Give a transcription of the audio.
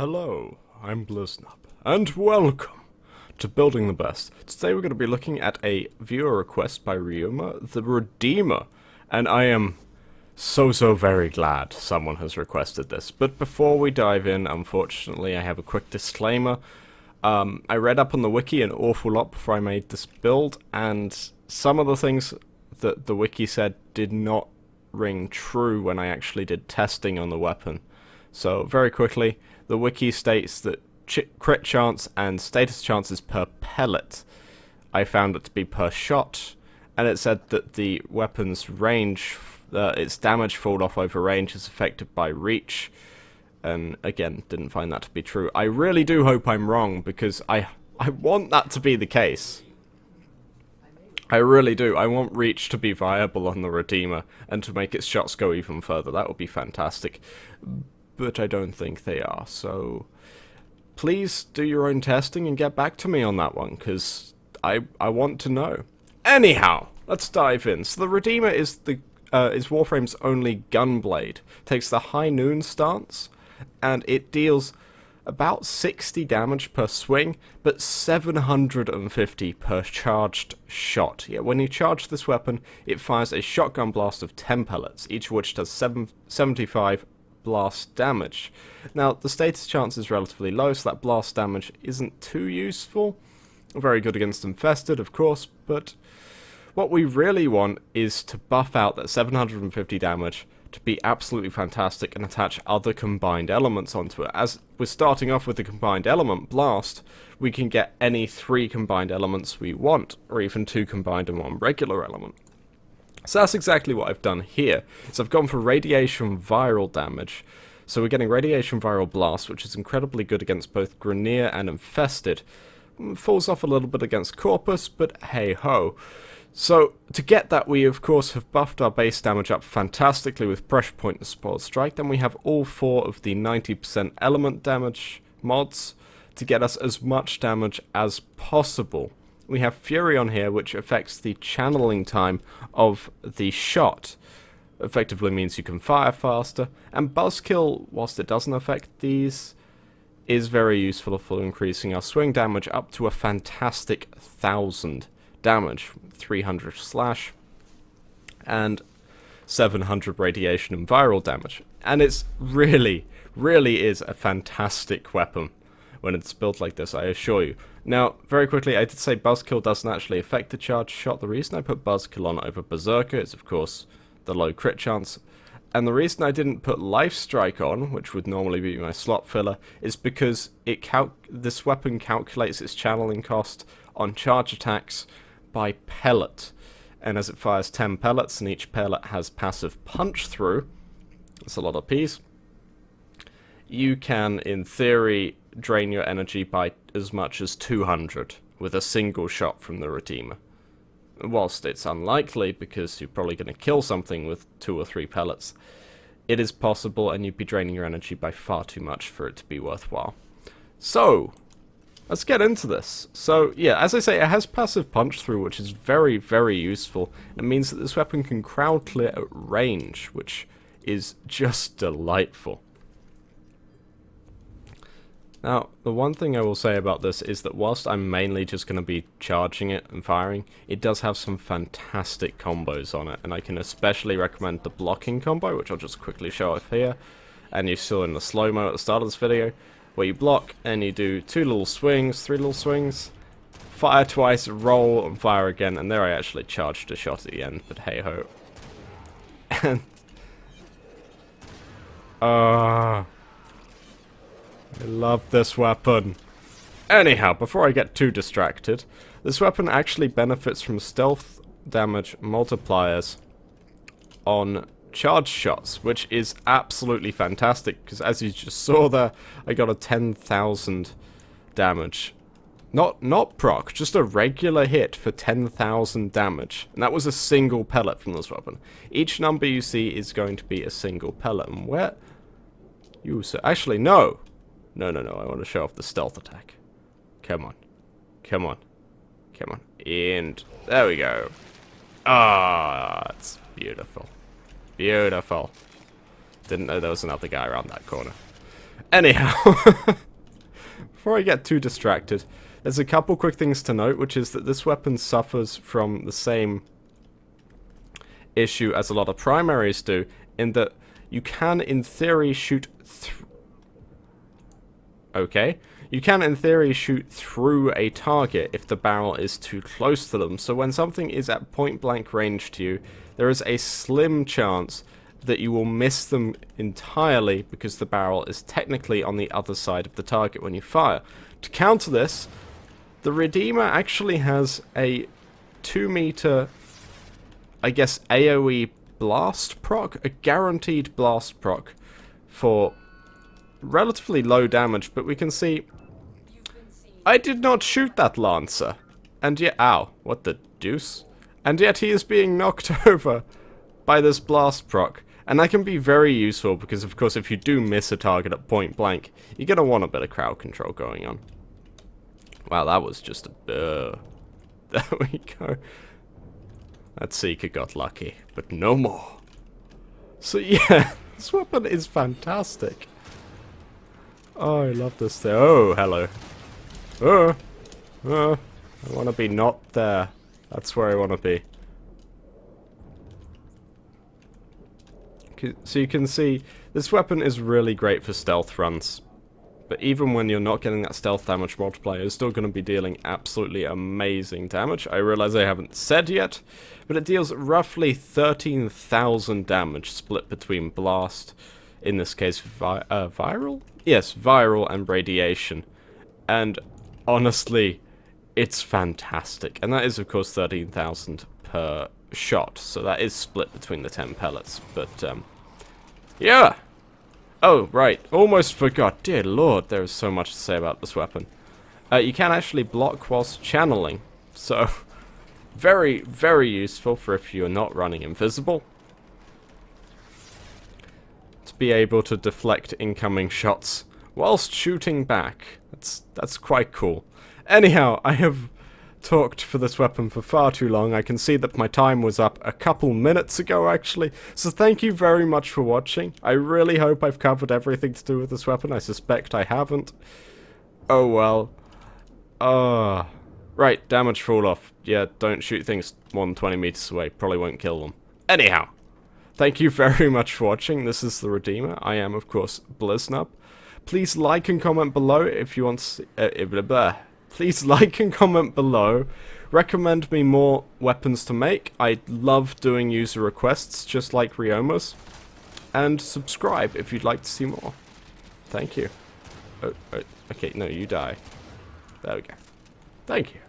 Hello, I'm Bliznub, and welcome to Building the Best. Today we're going to be looking at a viewer request by Ryuma, the Redeemer, and I am so very glad someone has requested this. But before we dive in, unfortunately, I have a quick disclaimer. I read up on the wiki an awful lot before I made this build, and some of the things that the wiki said did not ring true when I actually did testing on the weapon. So, very quickly, the wiki states that crit chance and status chances per pellet. I found it to be per shot, and it said that the weapon's range, its damage fall off over range is affected by reach, and again, didn't find that to be true. I really do hope I'm wrong, because I want that to be the case. I really do. I want reach to be viable on the Redeemer, and to make its shots go even further. That would be fantastic. But I don't think they are, so please do your own testing and get back to me on that one, because I want to know. Anyhow, let's dive in. So the Redeemer is Warframe's only gunblade. Takes the high noon stance, and it deals about 60 damage per swing, but 750 per charged shot. Yeah, when you charge this weapon, it fires a shotgun blast of 10 pellets, each of which does 75 blast damage. Now, the status chance is relatively low, so that blast damage isn't too useful. Very good against Infested, of course, but what we really want is to buff out that 750 damage to be absolutely fantastic and attach other combined elements onto it. As we're starting off with the combined element blast, we can get any 3 combined elements we want, or even 2 combined and 1 regular element. So that's exactly what I've done here. So I've gone for radiation viral damage. So we're getting radiation viral blast, which is incredibly good against both Grineer and Infested. Falls off a little bit against Corpus, but hey ho. So to get that, we of course have buffed our base damage up fantastically with Pressure Point and Spoiled Strike. Then we have all 4 of the 90% element damage mods to get us as much damage as possible. We have Fury on here, which affects the channeling time of the shot. Effectively means you can fire faster. And Buzzkill, whilst it doesn't affect these, is very useful for increasing our swing damage up to a fantastic 1000 damage. 300 slash and 700 radiation and viral damage. And it's really is a fantastic weapon when it's built like this, I assure you. Now, very quickly, I did say Buzzkill doesn't actually affect the charge shot. The reason I put Buzzkill on over Berserker is, of course, the low crit chance. And the reason I didn't put Life Strike on, which would normally be my slot filler, is because this weapon calculates its channeling cost on charge attacks by pellet. And as it fires 10 pellets, and each pellet has passive punch through, that's a lot of Ps, you can, in theory, drain your energy by as much as 200 with a single shot from the Redeemer. Whilst it's unlikely, because you're probably going to kill something with 2 or 3 pellets, it is possible, and you'd be draining your energy by far too much for it to be worthwhile. So, let's get into this. So, yeah, as I say, it has passive punch through, which is very useful. It means that this weapon can crowd clear at range, which is just delightful. Now, the one thing I will say about this is that whilst I'm mainly just going to be charging it and firing, it does have some fantastic combos on it, and I can especially recommend the blocking combo, which I'll just quickly show off here, and you saw in the slow-mo at the start of this video, where you block and you do 2 little swings, 3 little swings, fire twice, roll, and fire again, and there I actually charged a shot at the end, but hey ho. And I love this weapon. Anyhow, before I get too distracted, this weapon actually benefits from stealth damage multipliers on charge shots, which is absolutely fantastic, because as you just saw there, I got a 10,000 damage. Not proc, just a regular hit for 10,000 damage. And that was a single pellet from this weapon. Each number you see is going to be a single pellet. And where... Actually, no! No, I want to show off the stealth attack. Come on. And there we go. Ah, it's beautiful. Beautiful. Didn't know there was another guy around that corner. Anyhow, before I get too distracted, there's a couple quick things to note, which is that this weapon suffers from the same issue as a lot of primaries do, in that you can, in theory, shoot you can, in theory, shoot through a target if the barrel is too close to them. So when something is at point-blank range to you, there is a slim chance that you will miss them entirely because the barrel is technically on the other side of the target when you fire. To counter this, the Redeemer actually has a 2 meter, I guess, AoE blast proc, a guaranteed blast proc for relatively low damage, but we can see I did not shoot that Lancer, and yet, ow, what the deuce? And yet he is being knocked over by this blast proc, and that can be very useful because, of course, if you do miss a target at point blank, you're gonna want a bit of crowd control going on. Wow, that was just a there we go. That Seeker got lucky, but no more. So yeah, this weapon is fantastic. Oh, I love this thing. Oh, hello. I want to be not there. That's where I want to be. So you can see, this weapon is really great for stealth runs. But even when you're not getting that stealth damage multiplier, it's still going to be dealing absolutely amazing damage. I realize I haven't said yet, but it deals roughly 13,000 damage split between blast, in this case viral? Yes, viral and radiation. And honestly, it's fantastic. And that is, of course, 13,000 per shot, so that is split between the 10 pellets. But, yeah! Oh, right, almost forgot. Dear lord, there is so much to say about this weapon. You can actually block whilst channeling, so very, very useful for if you're not running invisible. To be able to deflect incoming shots whilst shooting back. That's quite cool. Anyhow, I have talked for this weapon for far too long. I can see that my time was up a couple minutes ago, actually. So thank you very much for watching. I really hope I've covered everything to do with this weapon. I suspect I haven't. Oh well. Right, damage fall off. Yeah, don't shoot things more than 20 meters away. Probably won't kill them. Anyhow, thank you very much for watching. This is the Redeemer. I am, of course, Bliznub. Please like and comment below if you want to see, please like and comment below. Recommend me more weapons to make. I love doing user requests, just like Ryoma's. And subscribe if you'd like to see more. Thank you. Okay, no, you die. There we go. Thank you.